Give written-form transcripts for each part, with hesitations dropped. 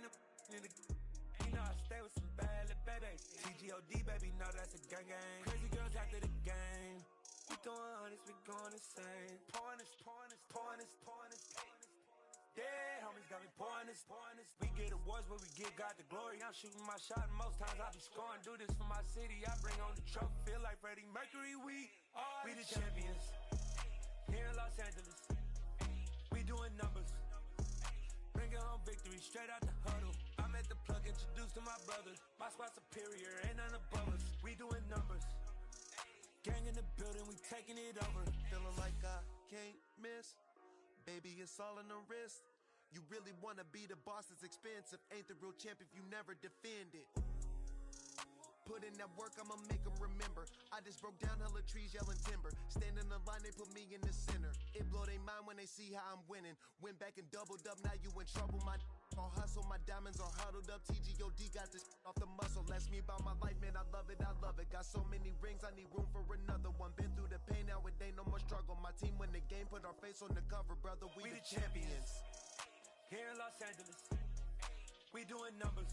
Turn the into you know I stay with some bad little babies. TGOD, baby, know that's a gang gang. Crazy girls after the game. We throwing hundreds, we going insane. Pouring this. Yeah, homies got me pouring this. We get awards where we give God the glory. I'm shooting my shot and most times I be scoring. Do this for my city, I bring on the trophy. Feel like Freddie Mercury, we the champions. Here in Los Angeles, we doing numbers. Bringing home victory straight out the huddle. I'm at the plug, introduced to my brothers. My squad superior, ain't none above us. We doing numbers. Gang in the building, we taking it over. Feeling like I can't miss. Baby, it's all in the wrist. You really wanna be the boss, it's expensive. Ain't the real champ if you never defend it. Put in that work, I'ma make them remember. I just broke down hella trees yelling timber. Stand in the line, they put me in the center. It blow their mind when they see how I'm winning. Went back and doubled up, now you in trouble. My all hustle, my diamonds are huddled up. TGOD got this off the muscle. Ask me about my life, man, I love it. Got so many rings, I need room for another one. Been through the pain, now it ain't no more struggle. My team win the game, put our face on the cover, brother. We the champions. Here in Los Angeles, we doing numbers.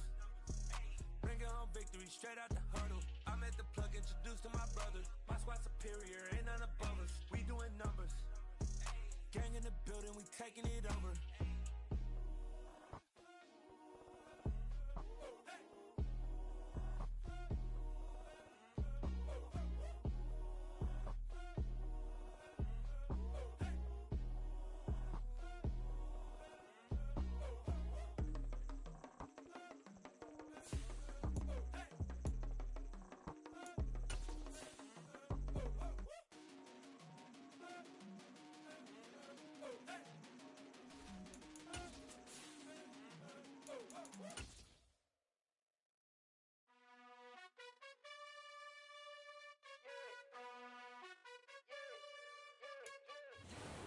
Bringing home victory straight out the huddle. I'm at the plug, introduced to my brothers. My squad superior, ain't none above us. We doing numbers. Gang in the building, we taking it over.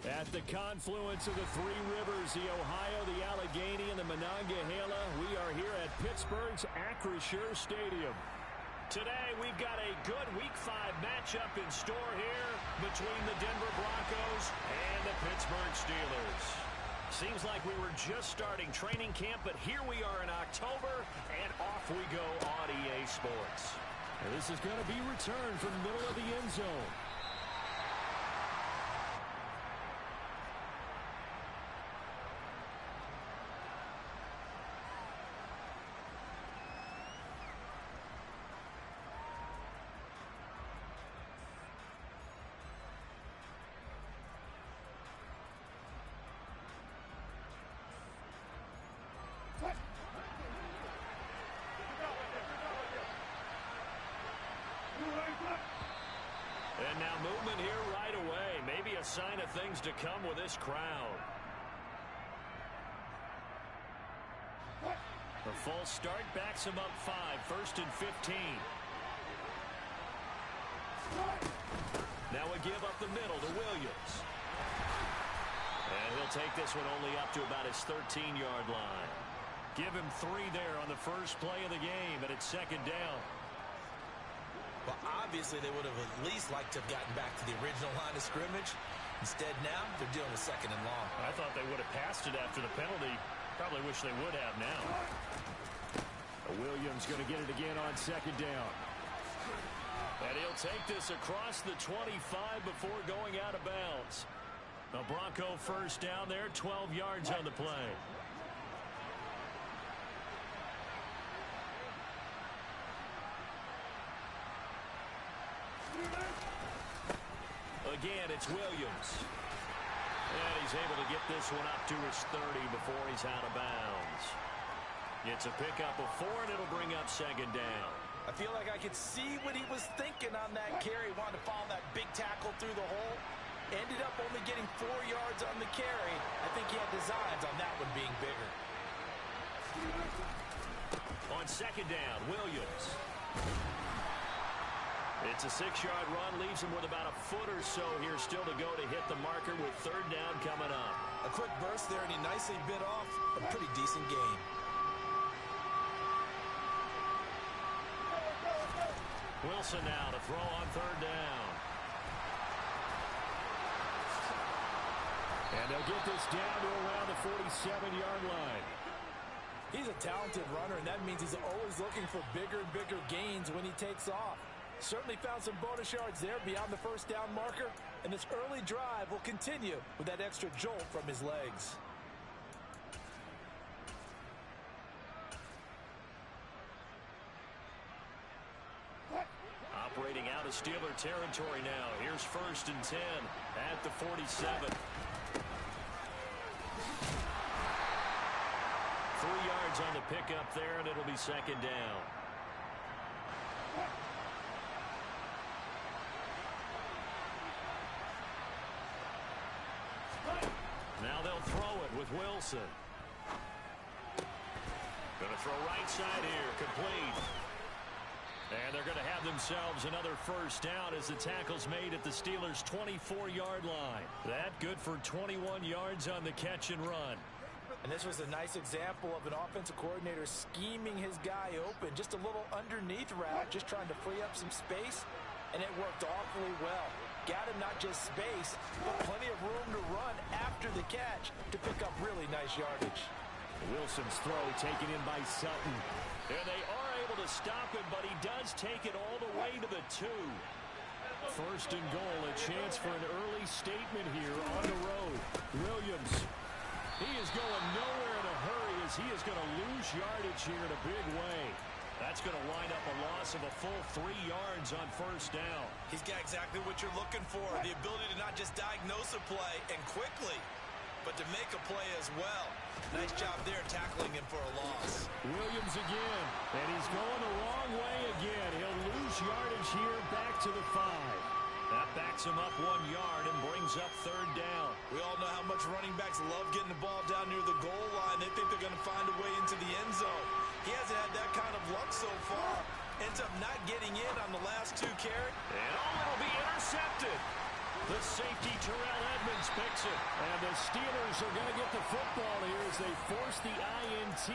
At the confluence of the three rivers, the Ohio, the Allegheny, and the Monongahela, we are here at Pittsburgh's Acrisure Stadium. Today, we've got a good Week 5 matchup in store here between the Denver Broncos and the Pittsburgh Steelers. Seems like we were just starting training camp, but here we are in October, and off we go on EA Sports. And this is going to be returned from the middle of the end zone. And now movement here right away. Maybe a sign of things to come with this crowd. The false start backs him up 5, 1st and 15. Now a give up the middle to Williams. And he'll take this one only up to about his 13-yard line. Give him 3 there on the first play of the game, and it's 2nd down. Well, obviously, they would have at least liked to have gotten back to the original line of scrimmage. Instead, now, they're dealing with 2nd and long. I thought they would have passed it after the penalty. Probably wish they would have now. Williams going to get it again on 2nd down. And he'll take this across the 25 before going out of bounds. The Bronco first down there, 12 yards on the play. Again, it's Williams. And he's able to get this one up to his 30 before he's out of bounds. It's a pickup of 4, and it'll bring up 2nd down. I feel like I could see what he was thinking on that carry. Wanted to follow that big tackle through the hole. Ended up only getting 4 yards on the carry. I think he had designs on that one being bigger. On 2nd down, Williams. It's a 6-yard run, leaves him with about a foot or so here still to go to hit the marker with 3rd down coming up. A quick burst there, and he nicely bit off a pretty decent gain. Wilson now to throw on 3rd down. And they'll get this down to around the 47-yard line. He's a talented runner, and that means he's always looking for bigger and bigger gains when he takes off. Certainly found some bonus yards there beyond the first down marker, and this early drive will continue with that extra jolt from his legs. Operating out of Steeler territory now. Here's 1st and 10 at the 47. 3 yards on the pickup there, and it'll be 2nd down. Now they'll throw it with Wilson. Going to throw right side here, complete. And they're going to have themselves another 1st down as the tackle's made at the Steelers' 24-yard line. That good for 21 yards on the catch and run. And this was a nice example of an offensive coordinator scheming his guy open. Just a little underneath route, just trying to free up some space, and it worked awfully well. Got him not just space, but plenty of room to run after the catch to pick up really nice yardage. Wilson's throw taken in by Sutton. And they are able to stop him, but he does take it all the way to the 2. 1st and goal, a chance for an early statement here on the road. Williams. He is going nowhere in a hurry as he is going to lose yardage here in a big way. That's going to wind up a loss of a full 3 yards on 1st down. He's got exactly what you're looking for, the ability to not just diagnose a play and quickly, but to make a play as well. Nice job there tackling him for a loss. Williams again, and he's going the wrong way again. He'll lose yardage here back to the 5. That backs him up 1 yard and brings up 3rd down. We all know how much running backs love getting the ball down near the goal line. They think they're going to find a way into the end zone. He hasn't had that kind of luck so far. Ends up not getting in on the last 2 carries. And it'll be intercepted. The safety, Terrell Edmonds, picks it. And the Steelers are going to get the football here as they force the INT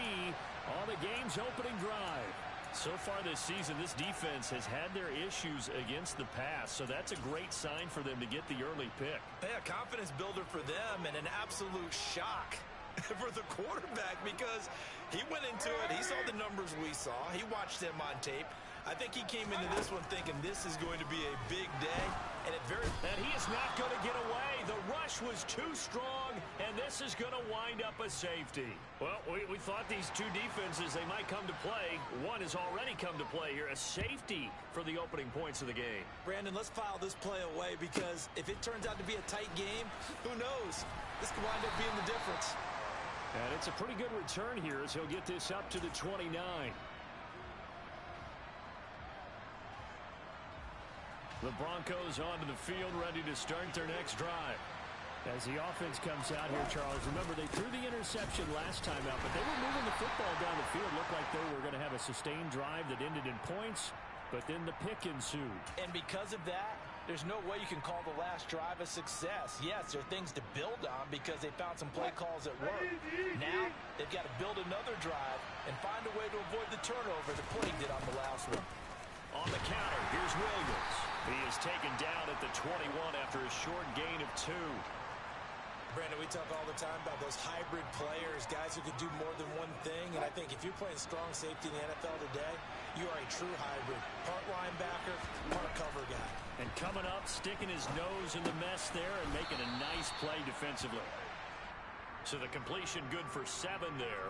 on the game's opening drive. So far this season, this defense has had their issues against the pass, so that's a great sign for them to get the early pick. Yeah, confidence builder for them and an absolute shock for the quarterback because he went into it. He saw the numbers we saw. He watched them on tape. I think he came into this one thinking this is going to be a big day. And he is not going to get away. The rush was too strong, and this is going to wind up a safety. Well, we thought these 2 defenses, they might come to play. One has already come to play here, a safety for the opening points of the game. Brandon, let's file this play away because if it turns out to be a tight game, who knows? This could wind up being the difference. And it's a pretty good return here as he'll get this up to the 29. The Broncos onto the field, ready to start their next drive. As the offense comes out here, Charles, remember they threw the interception last time out, but they were moving the football down the field. Looked like they were going to have a sustained drive that ended in points, but then the pick ensued. And because of that, there's no way you can call the last drive a success. Yes, there are things to build on because they found some play calls that work. Now, they've got to build another drive and find a way to avoid the turnover that plagued it on the last one. On the counter, here's Williams. He is taken down at the 21 after a short gain of 2. Brandon, we talk all the time about those hybrid players, guys who could do more than one thing. And I think if you're playing strong safety in the NFL today, you are a true hybrid. Part linebacker, part cover guy. And coming up, sticking his nose in the mess there and making a nice play defensively. So the completion good for 7 there.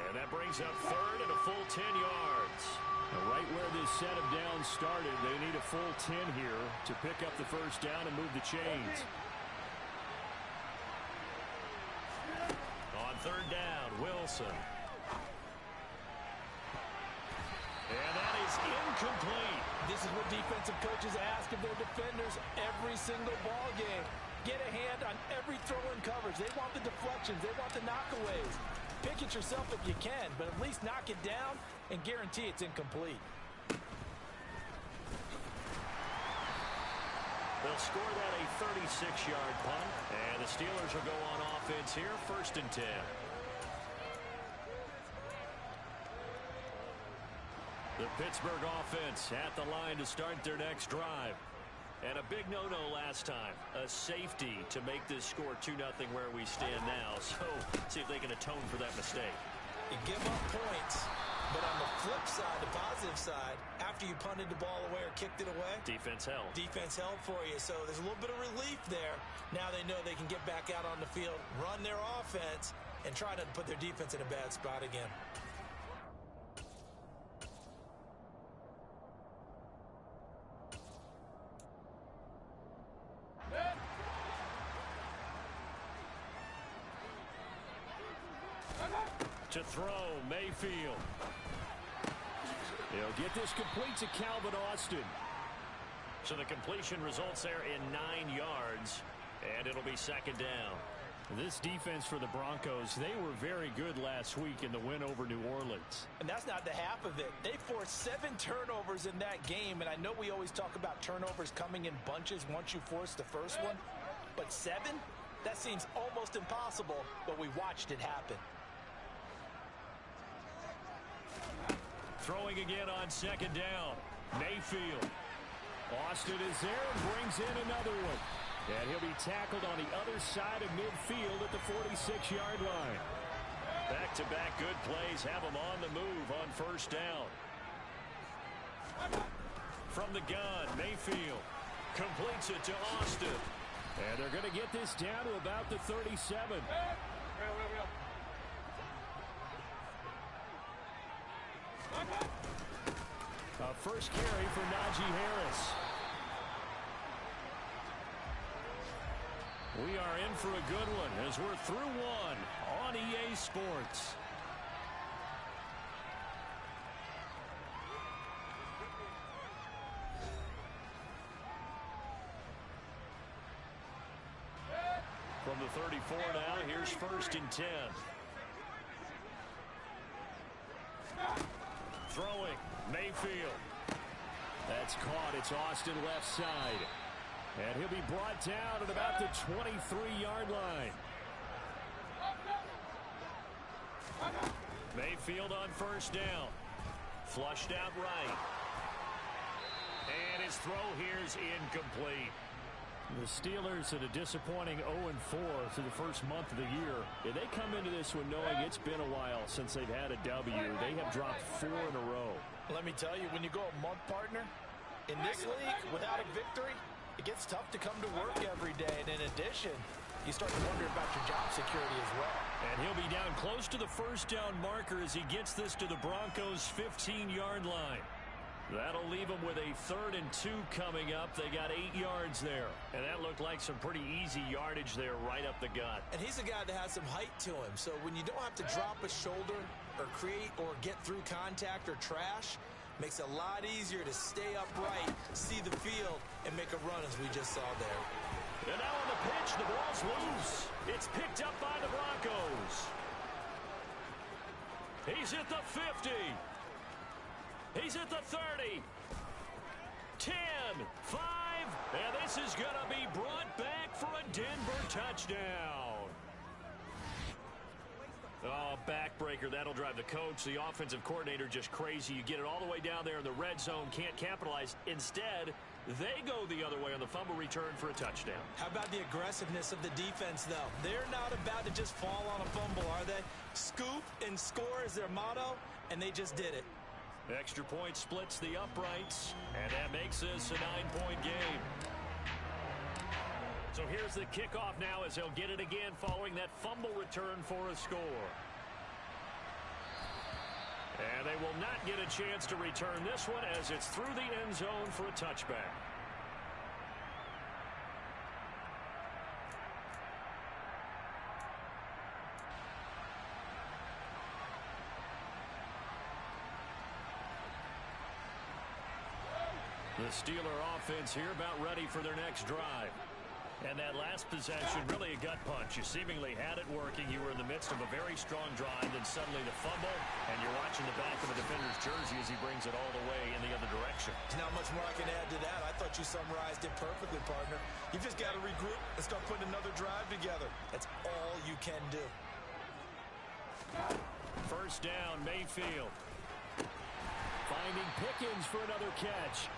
And that brings up 3rd and a full 10 yards. Now right where this set of downs started, they need a full 10 here to pick up the 1st down and move the chains. On 3rd down, Wilson. And that is incomplete. This is what defensive coaches ask of their defenders every single ball game. Get a hand on every throw in coverage. They want the deflections. They want the knockaways. Pick it yourself if you can, but at least knock it down and guarantee it's incomplete. They'll score that a 36-yard punt, and the Steelers will go on offense here, 1st and 10. The Pittsburgh offense at the line to start their next drive. And a big no-no last time, a safety to make this score 2-0 where we stand now. So see if they can atone for that mistake. You give up points, but on the flip side, the positive side, after you punted the ball away or kicked it away, defense held. Defense held for you, so there's a little bit of relief there. Now they know they can get back out on the field, run their offense, and try to put their defense in a bad spot again. To throw, Mayfield. He'll get this complete to Calvin Austin. So the completion results there in 9 yards, and it'll be second down. This defense for the Broncos, they were very good last week in the win over New Orleans. And that's not the half of it. They forced 7 turnovers in that game, and I know we always talk about turnovers coming in bunches once you force the first one, but 7? That seems almost impossible, but we watched it happen. Throwing again on second down. Mayfield. Austin is there and brings in another one. And he'll be tackled on the other side of midfield at the 46-yard line. Back-to-back good plays have him on the move on first down. From the gun, Mayfield completes it to Austin. And they're going to get this down to about the 37. A first carry for Najee Harris. We are in for a good one as we're through one on EA Sports. From the 34 now, here's first and 10. Throwing, Mayfield. That's caught. It's Austin left side. And he'll be brought down at about the 23-yard line. Mayfield on first down. Flushed out right. And his throw here is incomplete. The Steelers at a disappointing 0-4 through the first month of the year. They come into this one knowing it's been a while since they've had a W. They have dropped 4 in a row. Let me tell you, when you go a month, partner, in this league, without a victory, it gets tough to come to work every day. And in addition, you start to wonder about your job security as well. And he'll be down close to the first down marker as he gets this to the Broncos' 15-yard line. That'll leave them with a 3rd and 2 coming up. They got 8 yards there. And that looked like some pretty easy yardage there right up the gut. And he's a guy that has some height to him. So when you don't have to drop a shoulder or create or get through contact or trash, makes it a lot easier to stay upright, see the field, and make a run as we just saw there. And now on the pitch, the ball's loose. It's picked up by the Broncos. He's at the 50. He's at the 30, 10, 5, and this is going to be brought back for a Denver touchdown. Oh, backbreaker. That'll drive the coach, the offensive coordinator, just crazy. You get it all the way down there in the red zone, can't capitalize. Instead, they go the other way on the fumble return for a touchdown. How about the aggressiveness of the defense, though? They're not about to just fall on a fumble, are they? Scoop and score is their motto, and they just did it. Extra point splits the uprights, and that makes this a 9-point game. So here's the kickoff now as they'll get it again following that fumble return for a score. And they will not get a chance to return this one as it's through the end zone for a touchback. The Steeler offense here about ready for their next drive. And that last possession, really a gut punch. You seemingly had it working. You were in the midst of a very strong drive, then suddenly the fumble, and you're watching the back of the defender's jersey as he brings it all the way in the other direction. There's not much more I can add to that. I thought you summarized it perfectly, partner. You just got to regroup and start putting another drive together. That's all you can do. First down, Mayfield. Finding Pickens for another catch.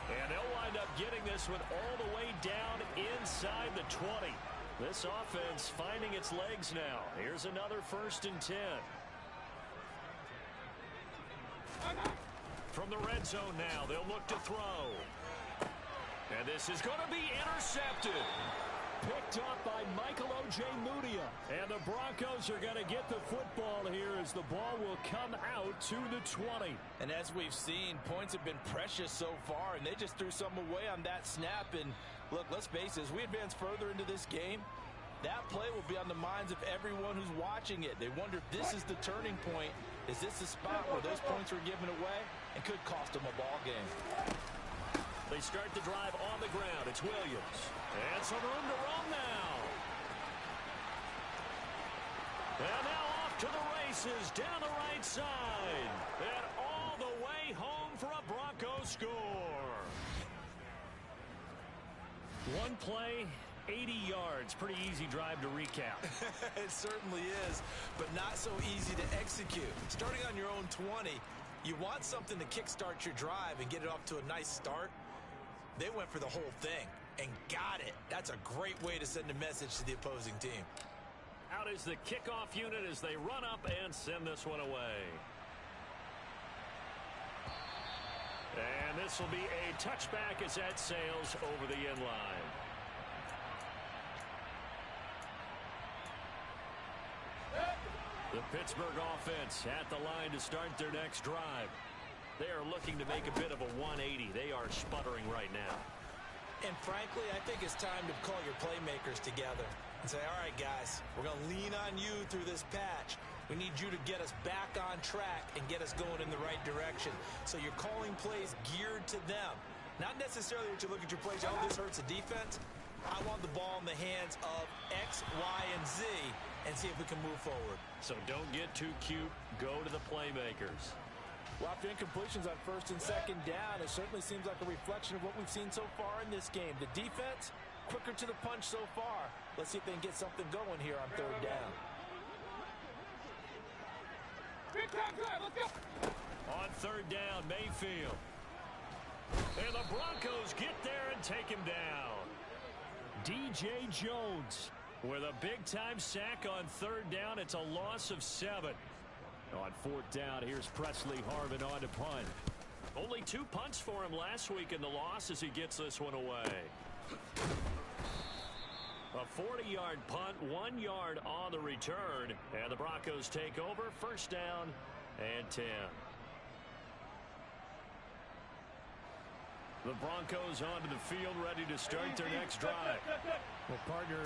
And they'll wind up getting this one all the way down inside the 20. This offense finding its legs now. Here's another 1st and 10. From the red zone now, they'll look to throw. And this is going to be intercepted. Picked up by Michael Ojemudia. And the Broncos are going to get the football here as the ball will come out to the 20. And as we've seen, points have been precious so far, and they just threw some away on that snap. And look, let's face it, as we advance further into this game, that play will be on the minds of everyone who's watching it. They wonder if this is the turning point. Is this the spot where those points were given away and could cost them a ball game? They start the drive on the ground. It's Williams. And some room to run now. And now off to the races down the right side. And all the way home for a Broncos score. One play, 80 yards. Pretty easy drive to recap. It certainly is, but not so easy to execute. Starting on your own 20, you want something to kickstart your drive and get it off to a nice start. They went for the whole thing and got it. That's a great way to send a message to the opposing team. Out is the kickoff unit as they run up and send this one away. And this will be a touchback as that sails over the end line. The Pittsburgh offense at the line to start their next drive. They are looking to make a bit of a 180. They are sputtering right now. And frankly, I think it's time to call your playmakers together and say, all right, guys, we're going to lean on you through this patch. We need you to get us back on track and get us going in the right direction. So you're calling plays geared to them. Not necessarily that you look at your plays, oh, this hurts the defense. I want the ball in the hands of X, Y, and Z and see if we can move forward. So don't get too cute. Go to the playmakers. Well, after incompletions on first and second down, it certainly seems like a reflection of what we've seen so far in this game. The defense, quicker to the punch so far. Let's see if they can get something going here on third down. On third down, Mayfield. And the Broncos get there and take him down. DJ Jones with a big-time sack on third down. It's a loss of 7. On fourth down, here's Presley Harvin on to punt. Only 2 punts for him last week in the loss as he gets this one away. A 40-yard punt, 1 yard on the return. And the Broncos take over, first down and 10. The Broncos onto the field, ready to start their next drive. Well, partner,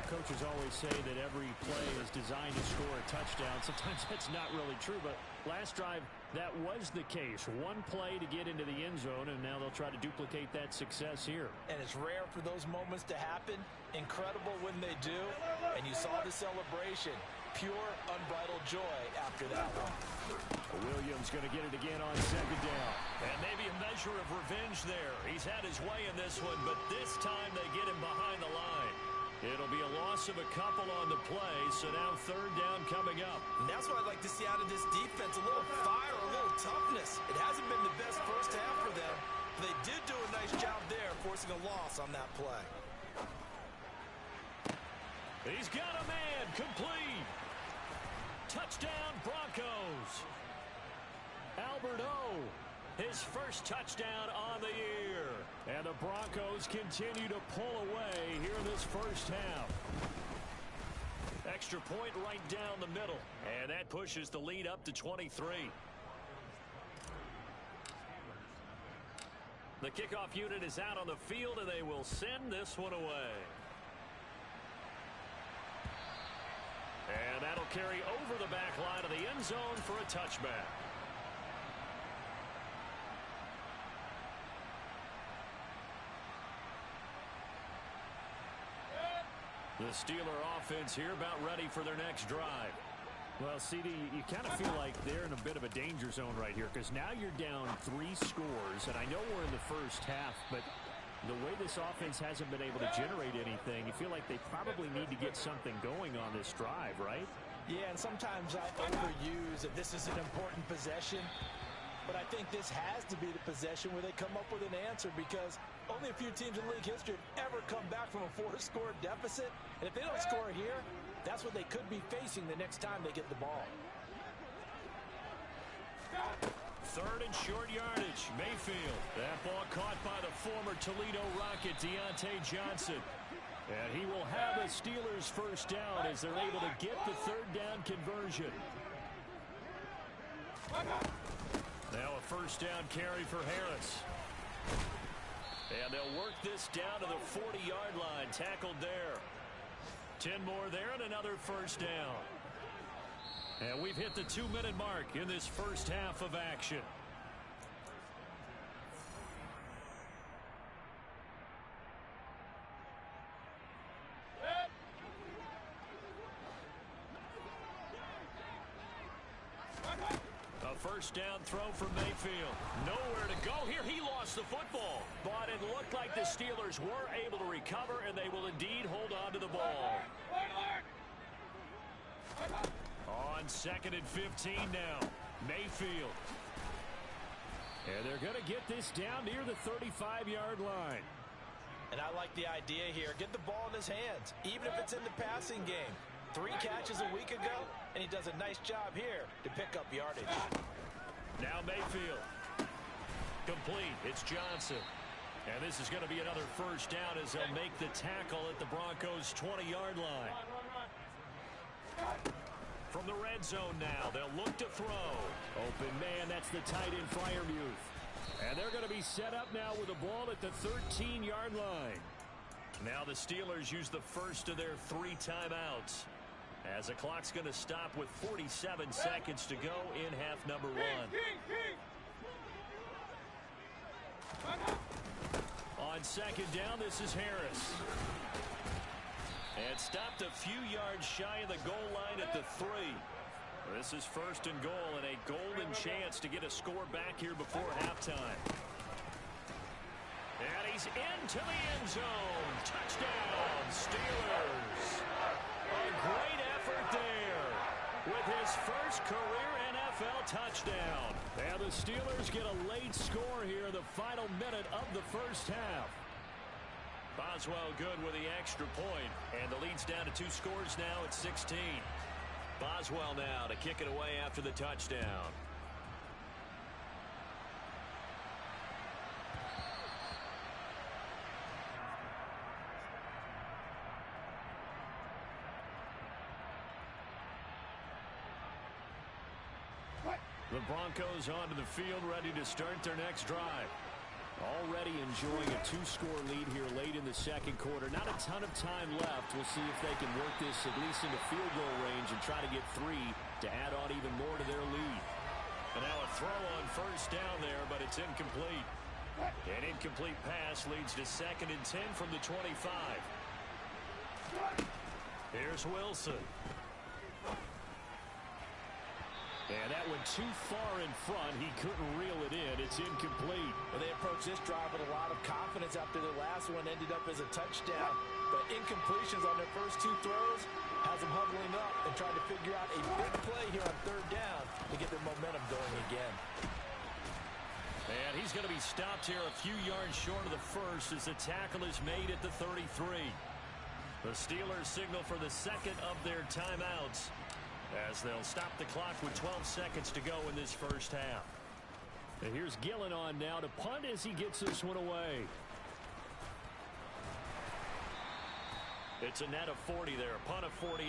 coaches always say that every play is designed to score a touchdown. Sometimes that's not really true, but last drive, that was the case. One play to get into the end zone, and now they'll try to duplicate that success here. And it's rare for those moments to happen. Incredible when they do. And you saw the celebration. Pure, unbridled joy after that one. Williams going to get it again on second down. And maybe a measure of revenge there. He's had his way in this one, but this time they get him behind the line. It'll be a loss of a couple on the play, so now third down coming up. And that's what I'd like to see out of this defense, a little fire, a little toughness. It hasn't been the best first half for them, but they did do a nice job there, forcing a loss on that play. He's got a man, complete. Touchdown, Broncos. Albert O, his first touchdown on the year. And the Broncos continue to pull away here in this first half. Extra point right down the middle. And that pushes the lead up to 23. The kickoff unit is out on the field, and they will send this one away. And that'll carry over the back line of the end zone for a touchback. The Steeler offense here about ready for their next drive. Well, CD, you kind of feel like they're in a bit of a danger zone right here because now you're down 3 scores, and I know we're in the first half, but the way this offense hasn't been able to generate anything, you feel like they probably need to get something going on this drive, right? Yeah, and sometimes I overuse that this is an important possession, but I think this has to be the possession where they come up with an answer because only a few teams in league history have ever come back from a 4-score deficit, and if they don't score here, that's what they could be facing the next time they get the ball. Third and short yardage. Mayfield. That ball caught by the former Toledo Rocket, Deontay Johnson. And he will have a Steelers first down as they're able to get the third down conversion. Now a first down carry for Harris. And they'll work this down to the 40-yard line. Tackled there. 10 more there and another first down. And we've hit the 2-minute mark in this first half of action. A first down throw for Mayfield. Nowhere to go here. He lost the football. But it looked like the Steelers were able to recover, and they will indeed hold on to the ball. On 2nd and 15 now. Mayfield. And they're going to get this down near the 35-yard line. And I like the idea here. Get the ball in his hands, even if it's in the passing game. 3 catches a week ago, and he does a nice job here to pick up yardage. Now Mayfield. Complete. It's Johnson. And this is going to be another first down as they'll make the tackle at the Broncos' 20-yard line. From the red zone now, they'll look to throw. Open man, that's the tight end Freiermuth. And they're going to be set up now with the ball at the 13-yard line. Now the Steelers use the first of their 3 timeouts, as the clock's going to stop with 47 seconds to go in half number 1. On 2nd down, this is Harris. And stopped a few yards shy of the goal line at the 3. This is 1st and goal and a golden chance to get a score back here before halftime. And he's into the end zone. Touchdown, Steelers. A great effort there with his first career NFL touchdown. And the Steelers get a late score here in the final minute of the first half. Boswell good with the extra point, and the lead's down to 2 scores now at 16. Boswell now to kick it away after the touchdown. The Broncos onto the field, ready to start their next drive. Already enjoying a 2-score lead here late in the second quarter. Not a ton of time left. We'll see if they can work this at least into field goal range and try to get 3 to add on even more to their lead. And now a throw on first down there, but it's incomplete. An incomplete pass leads to 2nd and 10 from the 25. Here's Wilson. And that went too far in front. He couldn't reel it in. It's incomplete. Well, they approached this drive with a lot of confidence after the last one ended up as a touchdown. But incompletions on their first 2 throws has them huddling up and trying to figure out a big play here on 3rd down to get their momentum going again. And he's going to be stopped here a few yards short of the first as the tackle is made at the 33. The Steelers signal for the 2nd of their timeouts, as they'll stop the clock with 12 seconds to go in this first half. And here's Gillen on now to punt as he gets this one away. It's a net of 40 there, punt of 48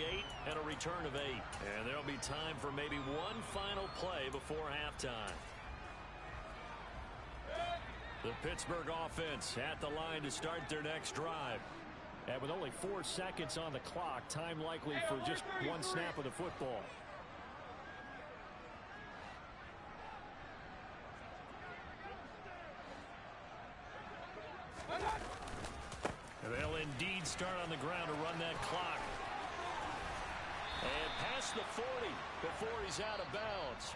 and a return of 8. And there'll be time for maybe one final play before halftime. The Pittsburgh offense at the line to start their next drive. And with only 4 seconds on the clock, time likely for just one snap of the football. They'll indeed start on the ground to run that clock. And past the 40 before he's out of bounds.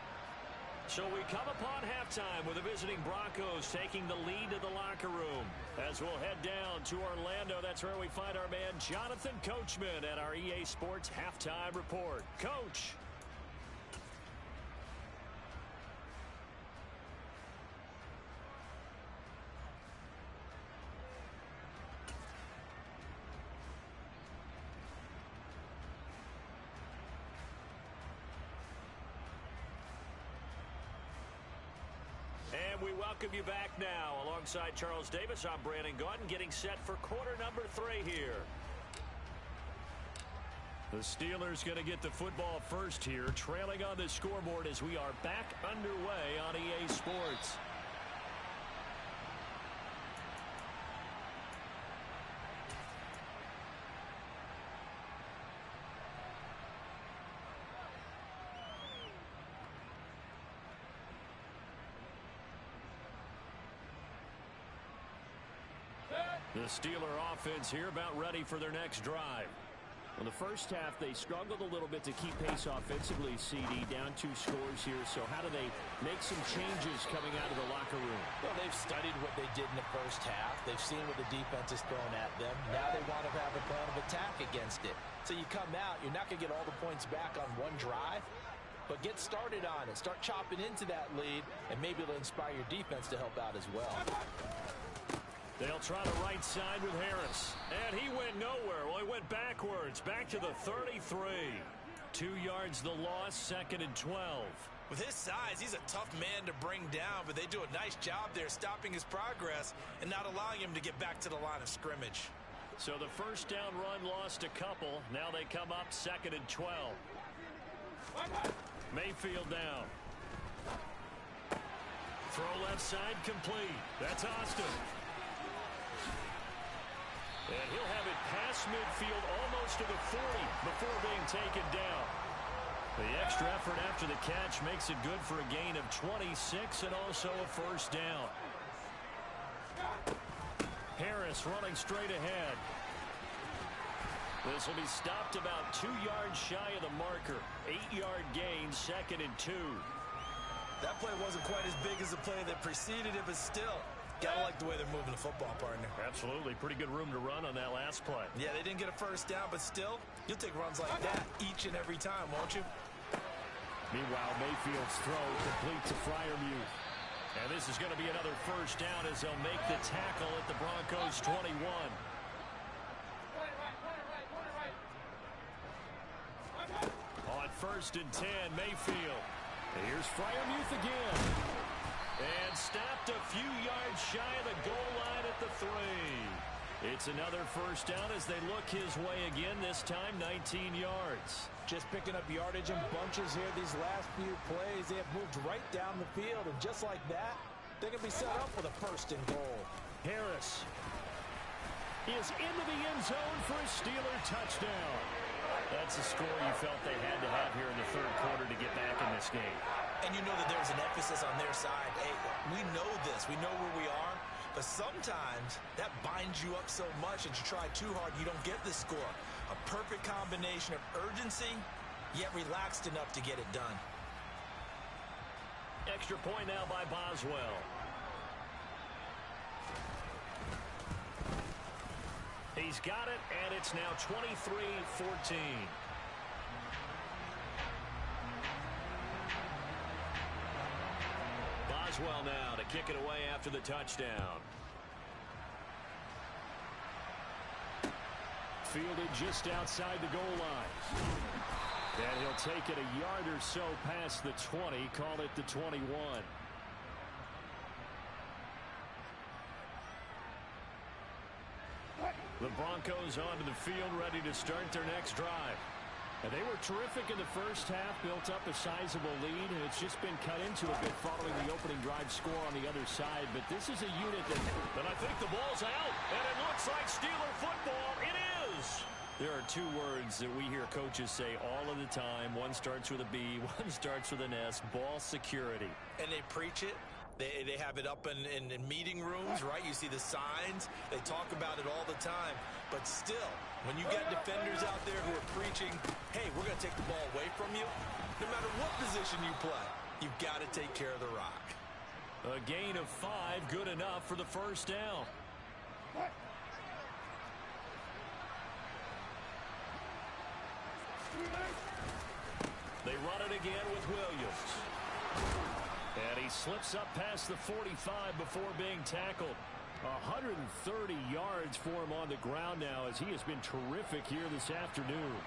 So we come upon halftime with the visiting Broncos taking the lead to the locker room. As we'll head down to Orlando, that's where we find our man Jonathan Coachman at our EA Sports Halftime Report. Coach. And we welcome you back now. Alongside Charles Davis, I'm Brandon Gaudin, getting set for quarter number 3 here. The Steelers going to get the football first here, trailing on the scoreboard as we are back underway on EA Sports. The Steeler offense here about ready for their next drive. In the first half, they struggled a little bit to keep pace offensively, CD, down 2 scores here. So how do they make some changes coming out of the locker room? Well, they've studied what they did in the first half. They've seen what the defense has thrown at them. Now they want to have a plan of attack against it. So you come out, you're not going to get all the points back on one drive, but get started on it. Start chopping into that lead, and maybe it'll inspire your defense to help out as well. They'll try the right side with Harris. And he went nowhere. Well, he went backwards. Back to the 33. 2 yards the loss, 2nd and 12. With his size, he's a tough man to bring down, but they do a nice job there stopping his progress and not allowing him to get back to the line of scrimmage. So the first down run lost a couple. Now they come up 2nd and 12. Mayfield down. Throw left side complete. That's Austin. And he'll have it past midfield almost to the 40 before being taken down. The extra effort after the catch makes it good for a gain of 26 and also a first down. Harris running straight ahead. This will be stopped about 2 yards shy of the marker. 8-yard gain, 2nd and 2. That play wasn't quite as big as the play that preceded it, but still. Gotta like the way they're moving the football, partner. Absolutely. Pretty good room to run on that last play. Yeah, they didn't get a first down, but still, you'll take runs like that each and every time, won't you? Meanwhile, Mayfield's throw complete to Freiermuth. And this is going to be another first down as they'll make the tackle at the Broncos' 21. On 1st and 10, Mayfield. And here's Freiermuth again. And stopped a few yards shy of the goal line at the 3. It's another first down as they look his way again, this time 19 yards. Just picking up yardage in bunches here these last few plays. They have moved right down the field, and just like that, they can be set up with a 1st and goal. Harris is into the end zone for a Steeler touchdown. That's a score you felt they had to have here in the 3rd quarter to get back in this game. And you know that there's an emphasis on their side. Hey, we know this. We know where we are. But sometimes that binds you up so much that you try too hard, you don't get the score. A perfect combination of urgency, yet relaxed enough to get it done. Extra point now by Boswell. He's got it, and it's now 23-14. Boswell now to kick it away after the touchdown. Fielded just outside the goal line. And he'll take it a yard or so past the 20, call it the 21. The Broncos onto the field, ready to start their next drive. And they were terrific in the first half, built up a sizable lead, and it's just been cut into a bit following the opening drive score on the other side. But this is a unit that... But I think the ball's out, and it looks like Steeler football. It is! There are 2 words that we hear coaches say all of the time. One starts with a B, one starts with an S, ball security. And they preach it. They have it up in meeting rooms, right? You see the signs. They talk about it all the time. But still, when you got defenders out there who are preaching, hey, we're going to take the ball away from you, no matter what position you play, you've got to take care of the rock. A gain of 5, good enough for the first down. They run it again with Williams. And he slips up past the 45 before being tackled. 130 yards for him on the ground now as he has been terrific here this afternoon.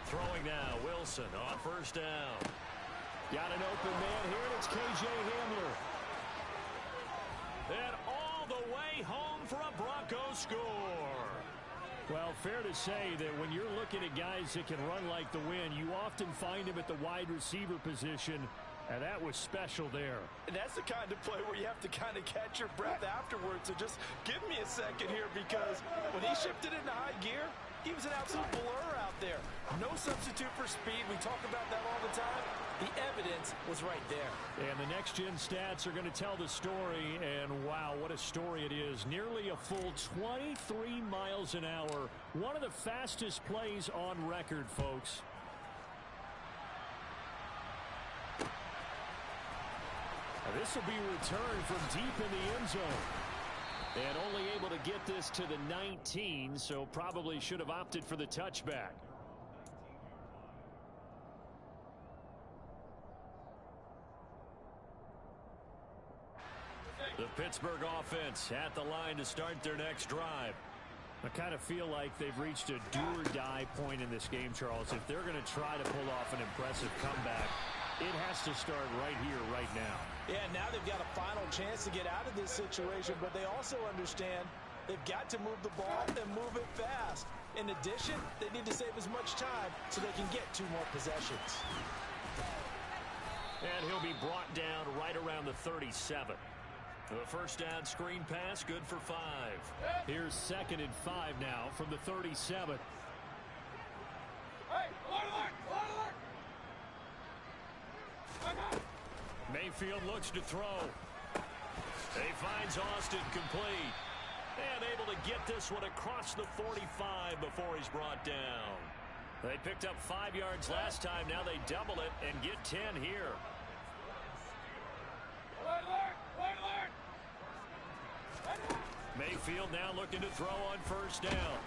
Throwing now, Wilson on first down. Got an open man here, and it's K.J. Hamler. And all the way home for a Broncos score. Well, fair to say that when you're looking at guys that can run like the wind, you often find them at the wide receiver position, and that was special there. And that's the kind of play where you have to kind of catch your breath afterwards. So just give me a second here, because when he shifted into high gear, he was an absolute blur out there. No substitute for speed. We talk about that all the time. The evidence was right there. And the next-gen stats are going to tell the story, and wow, what a story it is. Nearly a full 23 miles an hour. One of the fastest plays on record, folks. Now, this will be returned from deep in the end zone. And only able to get this to the 19, so probably should have opted for the touchback. The Pittsburgh offense at the line to start their next drive. I kind of feel like they've reached a do-or-die point in this game, Charles. If they're going to try to pull off an impressive comeback, it has to start right here, right now. Yeah, now they've got a final chance to get out of this situation, but they also understand they've got to move the ball and move it fast. In addition, they need to save as much time so they can get 2 more possessions. And he'll be brought down right around the 37. The first down screen pass, good for 5. Here's 2nd and 5 now from the 37. Mayfield looks to throw. He finds Austin complete. And able to get this one across the 45 before he's brought down. They picked up 5 yards last time. Now they double it and get 10 here. Mayfield now looking to throw on first down.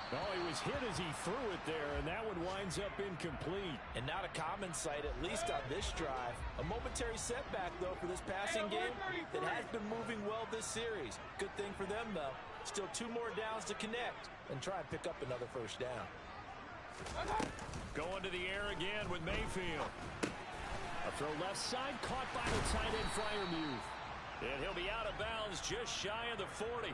Oh, he was hit as he threw it there, and that one winds up incomplete. And not a common sight, at least on this drive. A momentary setback, though, for this passing game that has been moving well this series. Good thing for them, though. Still 2 more downs to connect and try and pick up another first down. Going to the air again with Mayfield. A throw left side, caught by the tight end Freiermuth. And he'll be out of bounds just shy of the 40.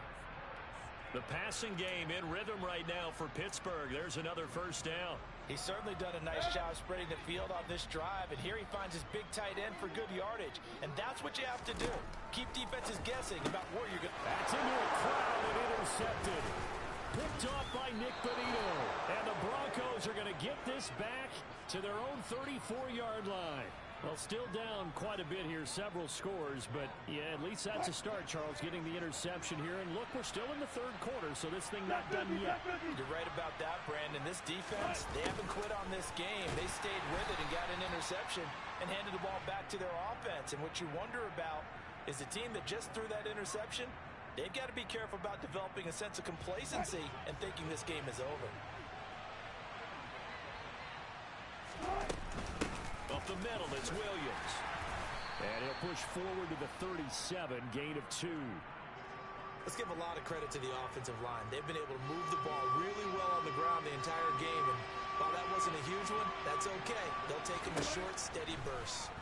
The passing game in rhythm right now for Pittsburgh. There's another first down. He's certainly done a nice job spreading the field on this drive, and here he finds his big tight end for good yardage. And that's what you have to do. Keep defenses guessing about where you're going. That's into a crowd and intercepted. Picked off by Nick Bonito. And the Broncos are going to get this back to their own 34-yard line. Well, still down quite a bit here, several scores, but yeah, at least that's a start, Charles, getting the interception here. And look, we're still in the 3rd quarter, so this thing not done yet. You're right about that, Brandon. This defense, they haven't quit on this game. They stayed with it and got an interception and handed the ball back to their offense. And what you wonder about is the team that just threw that interception, they've got to be careful about developing a sense of complacency and thinking this game is over. Up the middle, it's Williams. And he'll push forward to the 37, gain of 2. Let's give a lot of credit to the offensive line. They've been able to move the ball really well on the ground the entire game. And while that wasn't a huge one, that's okay. They'll take them in short, steady bursts.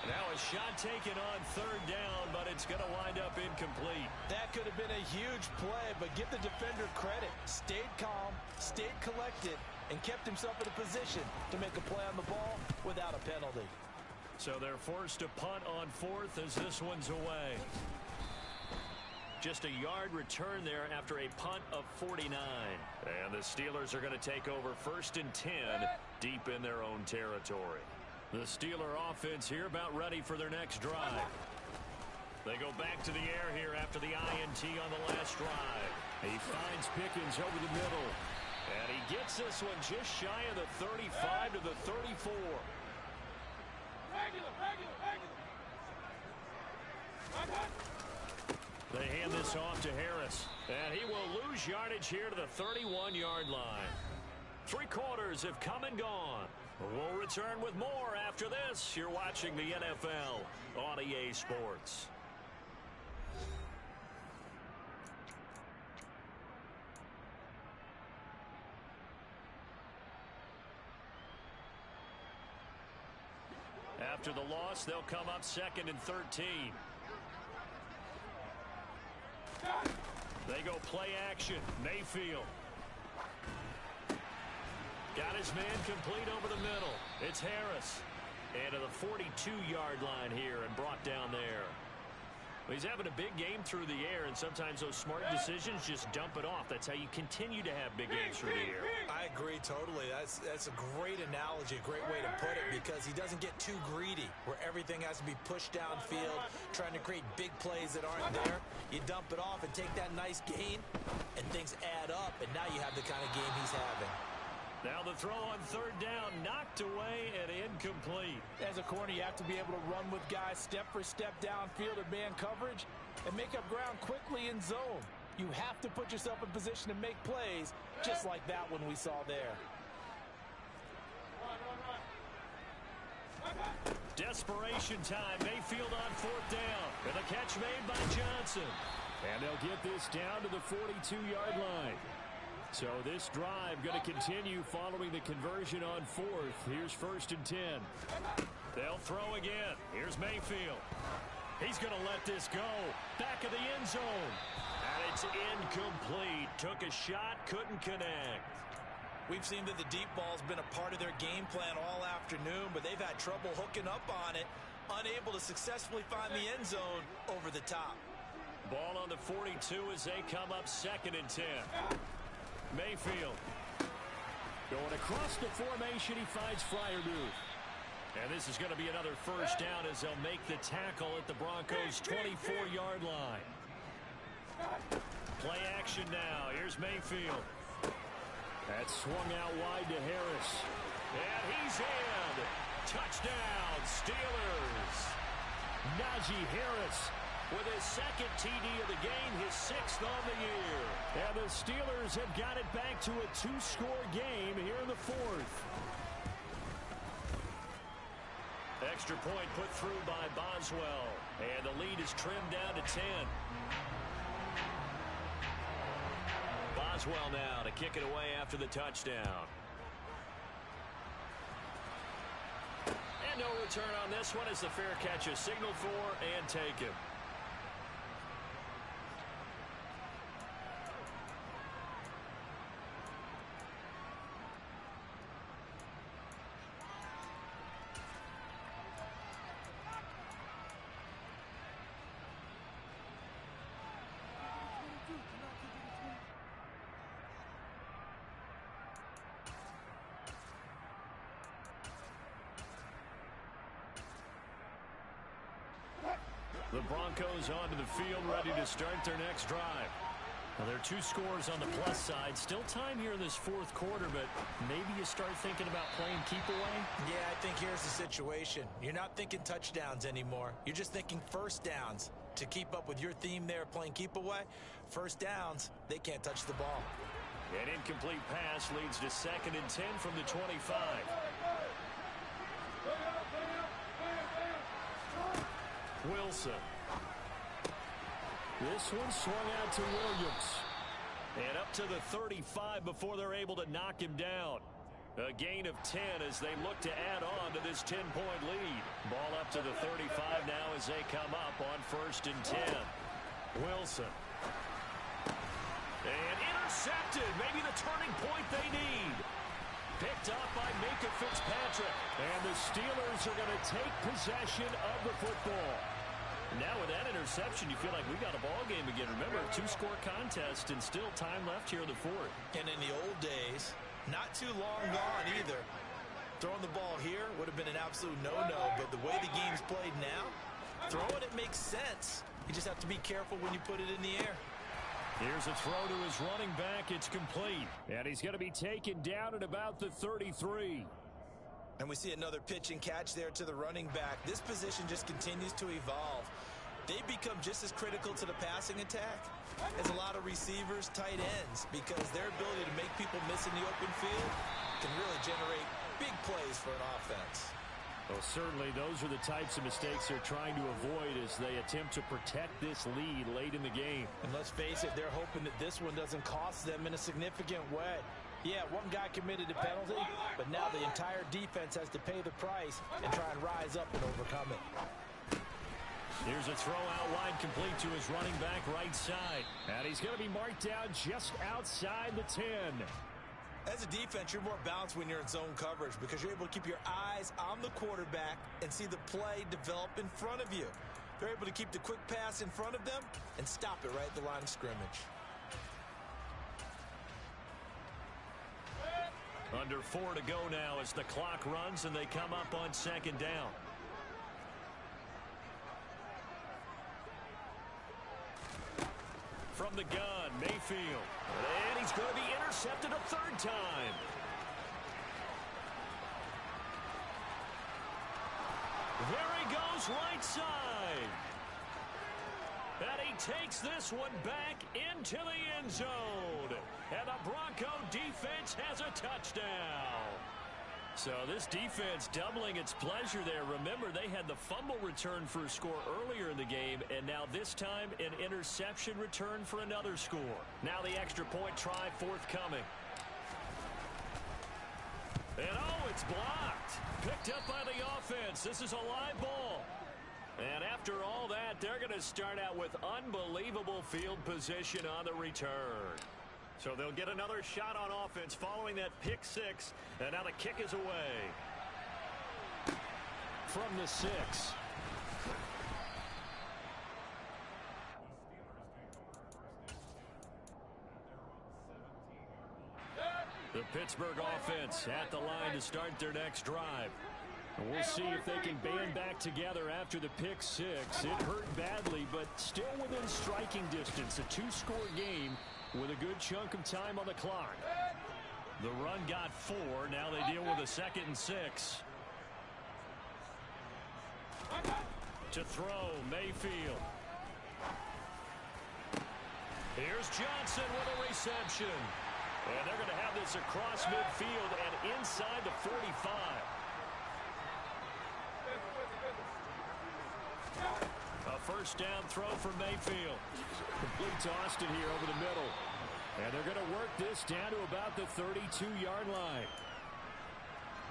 Now a shot taken on 3rd down, but it's going to wind up incomplete. That could have been a huge play, but give the defender credit. Stayed calm, stayed collected, and kept himself in a position to make a play on the ball without a penalty. So they're forced to punt on 4th as this one's away. Just a yard return there after a punt of 49. And the Steelers are going to take over 1st and 10 deep in their own territory. The Steeler offense here about ready for their next drive. They go back to the air here after the INT on the last drive. He finds Pickens over the middle. And he gets this one just shy of the 35 to the 34. They hand this off to Harris. And he will lose yardage here to the 31-yard line. 3 quarters have come and gone. We'll return with more after this. You're watching the NFL on EA Sports. After the loss, they'll come up 2nd and 13. They go play action. Mayfield. Got his man complete over the middle. It's Harris. And to the 42-yard line here and brought down there. Well, he's having a big game through the air, and sometimes those smart decisions just dump it off. That's how you continue to have big games through the air. I agree totally. That's a great analogy, a great way to put it, because he doesn't get too greedy where everything has to be pushed downfield, trying to create big plays that aren't there. You dump it off and take that nice gain, and things add up, and now you have the kind of game he's having. Now the throw on 3rd down, knocked away and incomplete. As a corner, you have to be able to run with guys step for step downfield in man coverage and make up ground quickly in zone. You have to put yourself in position to make plays, just like that one we saw there. Desperation time. Mayfield on 4th down. And the catch made by Johnson. And they'll get this down to the 42-yard line. So this drive going to continue following the conversion on 4th. Here's 1st and 10. They'll throw again. Here's Mayfield. He's going to let this go. Back of the end zone. And it's incomplete. Took a shot, couldn't connect. We've seen that the deep ball's been a part of their game plan all afternoon, but they've had trouble hooking up on it, unable to successfully find the end zone over the top. Ball on the 42 as they come up 2nd and 10. Mayfield going across the formation. He finds Freiermuth. And this is going to be another 1st down as they'll make the tackle at the Broncos' 24-yard line. Play action now. Here's Mayfield. That swung out wide to Harris. And he's in. Touchdown, Steelers. Najee Harris with his 2nd TD of the game, his 6th on the year. And the Steelers have got it back to a 2-score game here in the 4th. Extra point put through by Boswell. And the lead is trimmed down to 10. Boswell now to kick it away after the touchdown. And no return on this one as the fair catch is signaled for and taken. The Broncos onto the field, ready to start their next drive. Now, there are 2 scores on the plus side. Still time here in this 4th quarter, but maybe you start thinking about playing keep away? Yeah, I think here's the situation. You're not thinking touchdowns anymore. You're just thinking 1st downs. To keep up with your theme there, playing keep away, 1st downs, they can't touch the ball. An incomplete pass leads to 2nd and 10 from the 25. Wilson. This one swung out to Williams. And up to the 35 before they're able to knock him down. A gain of 10 as they look to add on to this 10-point lead. Ball up to the 35 now as they come up on 1st and 10. Wilson. And intercepted. Maybe the turning point they need. Picked up by Minka Fitzpatrick. And the Steelers are going to take possession of the football. Now with that interception, you feel like we got a ball game again. Remember, 2-score contest and still time left here in the 4th. And in the old days, not too long gone either. Throwing the ball here would have been an absolute no-no, but the way the game's played now, throwing it makes sense. You just have to be careful when you put it in the air. Here's a throw to his running back. It's complete. And he's going to be taken down at about the 33. And we see another pitch and catch there to the running back. This position just continues to evolve. They become just as critical to the passing attack as a lot of receivers, tight ends, because their ability to make people miss in the open field can really generate big plays for an offense. Well, certainly those are the types of mistakes they're trying to avoid as they attempt to protect this lead late in the game. And let's face it, they're hoping that this one doesn't cost them in a significant way. Yeah, one guy committed a penalty, but now the entire defense has to pay the price and try and rise up and overcome it. Here's a throw out wide, complete to his running back right side. And he's going to be marked down just outside the 10. As a defense, you're more balanced when you're in zone coverage because you're able to keep your eyes on the quarterback and see the play develop in front of you. They're able to keep the quick pass in front of them and stop it right at the line of scrimmage. Under 4 to go now as the clock runs and they come up on second down. From the gun, Mayfield. And he's going to be intercepted a third time. There he goes, right side. And he takes this one back into the end zone. And the Bronco defense has a touchdown. So this defense doubling its pleasure there. Remember, they had the fumble return for a score earlier in the game, and now this time an interception return for another score. Now the extra point try forthcoming. And oh, it's blocked. Picked up by the offense. This is a live ball. And after all that, they're going to start out with unbelievable field position on the return. So they'll get another shot on offense following that pick six. And now the kick is away. From the 6. The Pittsburgh offense at the line to start their next drive. And we'll see if they can band back together after the pick six. It hurt badly, but still within striking distance. A 2-score game with a good chunk of time on the clock. The run got 4. Now they deal with a 2nd and 6. To throw, Mayfield. Here's Johnson with a reception. And they're going to have this across midfield and inside the 45. A first down throw for Mayfield. Complete to Austin here over the middle. And they're going to work this down to about the 32-yard line.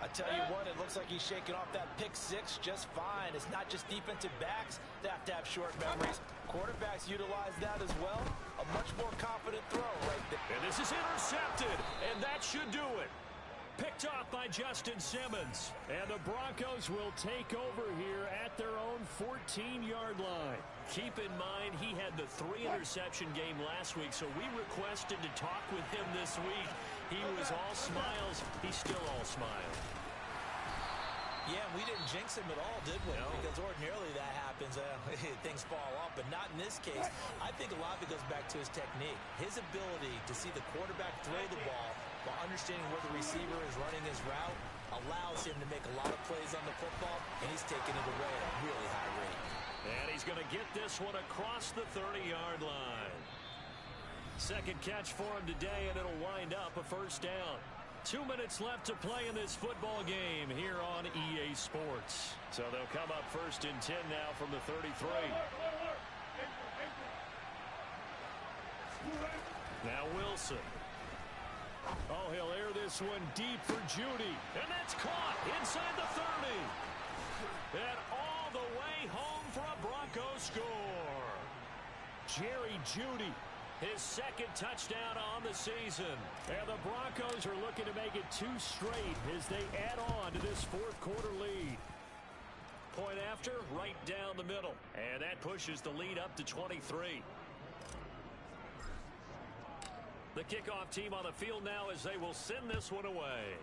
I tell you what, it looks like he's shaking off that pick six just fine. It's not just defensive backs that have to have short memories. Quarterbacks utilize that as well. A much more confident throw right there. And this is intercepted, and that should do it. Picked off by Justin Simmons. And the Broncos will take over here at their own 14-yard line. Keep in mind, he had the 3-interception game last week, so we requested to talk with him this week. He was all smiles. He's still all smiles. Yeah, we didn't jinx him at all, did we? No. Because ordinarily that happens. Things fall off, but not in this case. I think a lot of it goes back to his technique. His ability to see the quarterback throw the ball while understanding where the receiver is running his route allows him to make a lot of plays on the football, and he's taking it away at a really high rate. And he's going to get this one across the 30-yard line. Second catch for him today, and it'll wind up a first down. 2 minutes left to play in this football game here on EA Sports. So they'll come up first and 10 now from the 33. Now Wilson. Oh, he'll air this one deep for Judy. And that's caught inside the 30. And all the way home for a Broncos score. Jerry Judy. His second touchdown on the season. And the Broncos are looking to make it 2 straight as they add on to this fourth quarter lead. Point after, right down the middle. And that pushes the lead up to 23. The kickoff team on the field now as they will send this one away.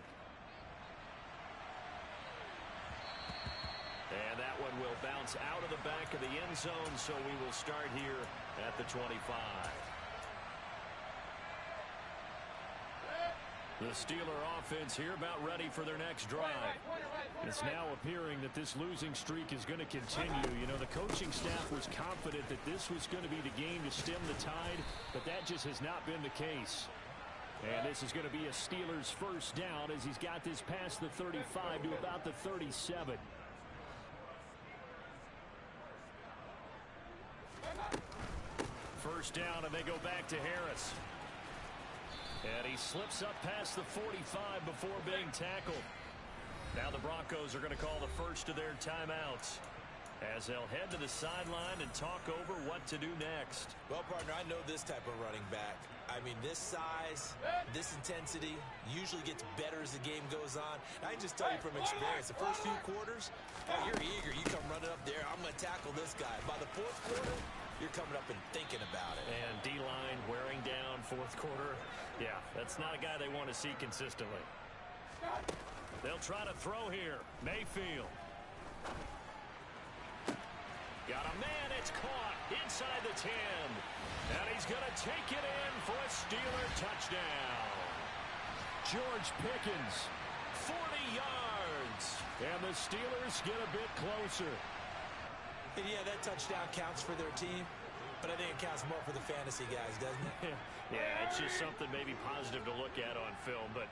And that one will bounce out of the back of the end zone, so we will start here at the 25. The Steeler offense here about ready for their next drive. It's now appearing that this losing streak is going to continue. You know, the coaching staff was confident that this was going to be the game to stem the tide, but that just has not been the case. And this is going to be a Steelers first down as he's got this past the 35 to about the 37. First down, and they go back to Harris. And he slips up past the 45 before being tackled. Now the Broncos are going to call the first of their timeouts as they'll head to the sideline and talk over what to do next. Well, partner, I know this type of running back. I mean, this size, this intensity usually gets better as the game goes on. I can just tell you from experience, the first few quarters, you're eager. You come running up there, I'm going to tackle this guy. By the fourth quarter, you're coming up and thinking about it. And D-line wearing down fourth quarter. Yeah, that's not a guy they want to see consistently. They'll try to throw here. Mayfield. Got a man, it's caught inside the 10. And he's going to take it in for a Steeler touchdown. George Pickens, 40 yards. And the Steelers get a bit closer. And yeah, that touchdown counts for their team, but I think it counts more for the fantasy guys, doesn't it? Yeah, it's just something maybe positive to look at on film, but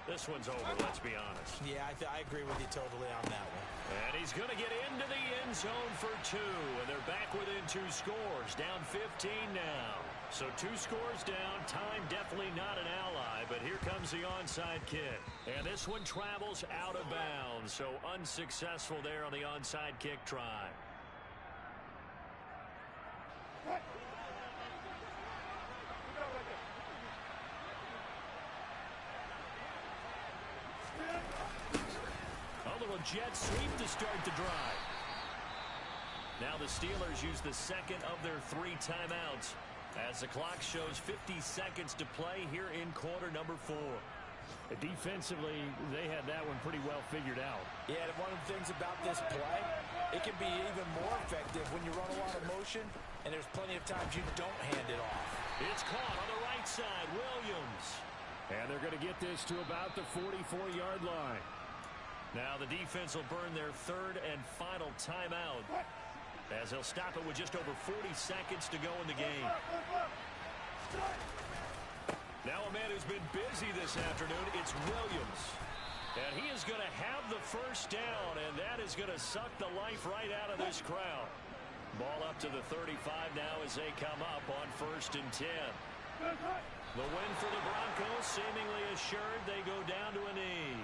this one's over, let's be honest. Yeah, I agree with you totally on that one. And he's going to get into the end zone for 2, and they're back within 2 scores, down 15 now. So 2 scores down, time definitely not an ally, but here comes the onside kick. And this one travels out of bounds, so unsuccessful there on the onside kick try. A little jet sweep to start the drive. Now the Steelers use the second of their 3 timeouts as the clock shows 50 seconds to play here in quarter number 4. Defensively, they had that one pretty well figured out. Yeah, and one of the things about this play, it can be even more effective when you run a lot of motion, and there's plenty of times you don't hand it off. It's caught on the right side, Williams. And they're going to get this to about the 44-yard line. Now the defense will burn their 3rd and final timeout as they'll stop it with just over 40 seconds to go in the game. Now a man who's been busy this afternoon, it's Williams. And he is going to have the first down, and that is going to suck the life right out of this crowd. Ball up to the 35 now as they come up on 1st and 10. The win for the Broncos seemingly assured. They go down to a knee.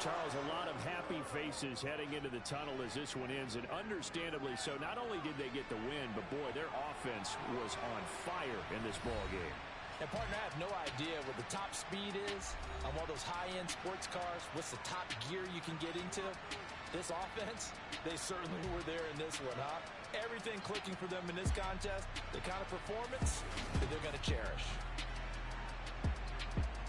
Charles, a lot of happy faces heading into the tunnel as this one ends, and understandably so. Not only did they get the win, but boy, their offense was on fire in this ball game. And partner, I have no idea what the top speed is on one of those high-end sports cars. What's the top gear you can get into? This offense, they certainly were there in this one, huh? Everything clicking for them in this contest, the kind of performance that they're going to cherish.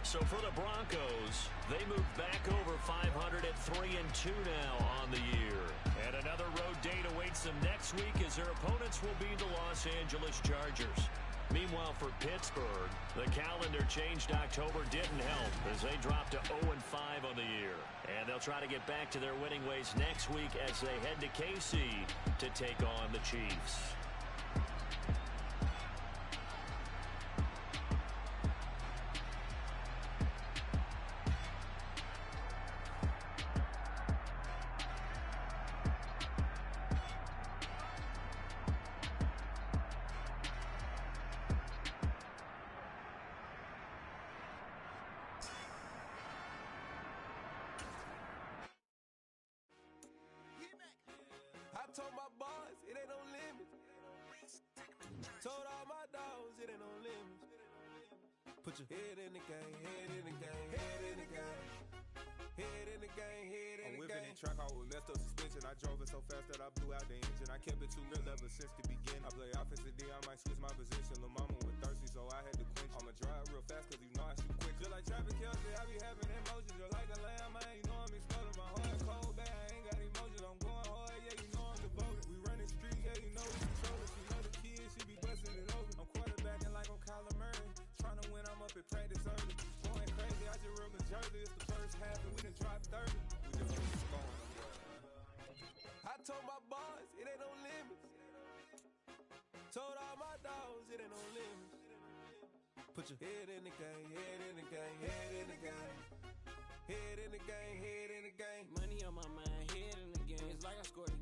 So for the Broncos, they move back over 500 at 3-2 now on the year. And another road date awaits them next week as their opponents will be the Los Angeles Chargers. Meanwhile, for Pittsburgh, the calendar changed. October didn't help as they dropped to 0-5 on the year. And they'll try to get back to their winning ways next week as they head to KC to take on the Chiefs. Told my boss, it ain't no limit. Told all my dogs, it ain't no limit. Put your head in the game, head in the game, head in the game. Head in the game, head in the game. I'm whipping in track out with messed up suspension. I drove it so fast that I blew out the engine. I kept it too real ever since the beginning. I play offensive D, I might switch my position. Lil' mama was thirsty, so I had to quench. I'ma drive real fast, cause you know I shoot quick. Just like traffic Kelsey, I be having emotions. Just like a lamb, man, you know I'm exploding. My heart cold, bad, I ain't got emotions. I'm going hard, yeah, you know I'm devoted. We running streets, yeah, you know we control it. She know the kids, she be busting it over. I'm quarterbacking like I'm Kyler Murray. Trying to win, I'm up at practice early. Going crazy, I just real the jersey. It's the first half and we done dropped 30. We just keep going. I told my boss, it ain't no limits. Told all my dogs, it ain't no limits. Put your head in the game, head in the game, head in the game. Head in the game, head in the game. Money on my mind, head in the game. It's like I scored a